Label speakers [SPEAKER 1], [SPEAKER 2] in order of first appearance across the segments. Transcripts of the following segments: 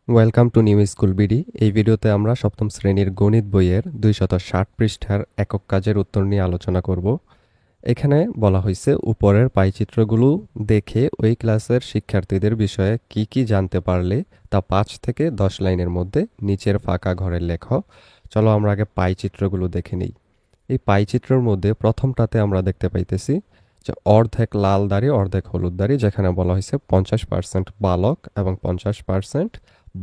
[SPEAKER 1] Welcome to new school BD. এই ভিডিওতে আমরা সপ্তম শ্রেণীর গণিত বইয়ের 260 পৃষ্ঠার একক কাজের উত্তর নিয়ে আলোচনা করব। এখানে বলা হয়েছে উপরের পাইচিত্রগুলো দেখে ওই ক্লাসের শিক্ষার্থীদের বিষয়ে কি কি জানতে পারলে তা 5 থেকে 10 লাইনের মধ্যে নিচের ফাঁকা ঘরে লেখো। চলো আমরা আগে পাইচিত্রগুলো দেখে নিই। এই পাইচিত্রের মধ্যে প্রথমটাতে আমরা দেখতে পাইতেছি যে অর্ধেক লাল দাড়ি অর্ধেক হলুদ দাড়ি, যেখানে বলা হয়েছে 50% বালক এবং 50%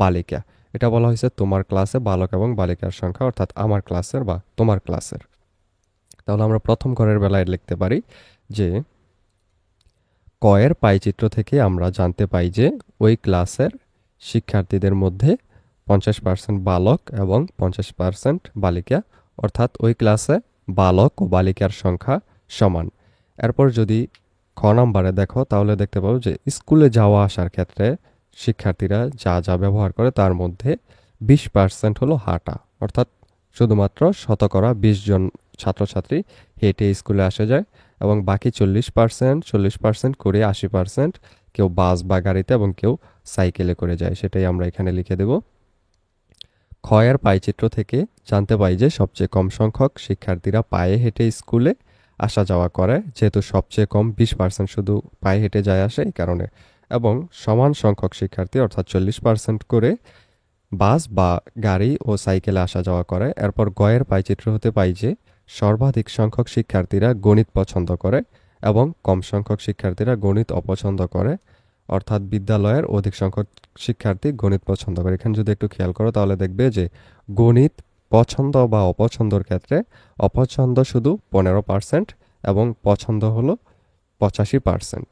[SPEAKER 1] বালিকা। এটা বলা হয়েছে তোমার ক্লাসে বালক এবং বালিকার সংখ্যা, অর্থাৎ আমার ক্লাসের বা তোমার ক্লাসের। তাহলে আমরা প্রথম ঘরের বেলায় লিখতে পারি যে কয়ের পাইচিত্র থেকে আমরা জানতে পাই যে ওই ক্লাসের শিক্ষার্থীদের মধ্যে 50% বালক এবং 50% বালিকা, অর্থাৎ ওই ক্লাসে বালক ও বালিকার সংখ্যা সমান। এরপর যদি খ নাম্বারে দেখো তাহলে দেখতে পাবো যে স্কুলে যাওয়া আসার ক্ষেত্রে শিক্ষার্থীরা যা যা ব্যবহার করে তার মধ্যে 20% হলো হাঁটা, অর্থাৎ শুধুমাত্র 20 জন ছাত্রছাত্রী হেঁটে স্কুলে আসা যায় এবং বাকি 40% করে 80% কেউ বাস বা গাড়িতে এবং কেউ সাইকেলে করে যায়। সেটাই আমরা এখানে লিখে দেব। ক্ষয়ের পাইচিত্র থেকে জানতে পাই যে সবচেয়ে কম সংখ্যক শিক্ষার্থীরা পায়ে হেঁটে স্কুলে আসা যাওয়া করে, যেহেতু সবচেয়ে কম 20% শুধু পায়ে হেঁটে যায় আসে এই কারণে, এবং সমান সংখ্যক শিক্ষার্থী অর্থাৎ 40% করে বাস বা গাড়ি ও সাইকেলে আসা যাওয়া করে। এরপর গয়ের পাইচিত্র হতে পাই যে সর্বাধিক সংখ্যক শিক্ষার্থীরা গণিত পছন্দ করে এবং কম সংখ্যক শিক্ষার্থীরা গণিত অপছন্দ করে, অর্থাৎ বিদ্যালয়ের অধিক সংখ্যক শিক্ষার্থী গণিত পছন্দ করে। এখানে যদি একটু খেয়াল করো তাহলে দেখবে যে গণিত পছন্দ বা অপছন্দর ক্ষেত্রে অপছন্দ শুধু 15% এবং পছন্দ হলো 85%।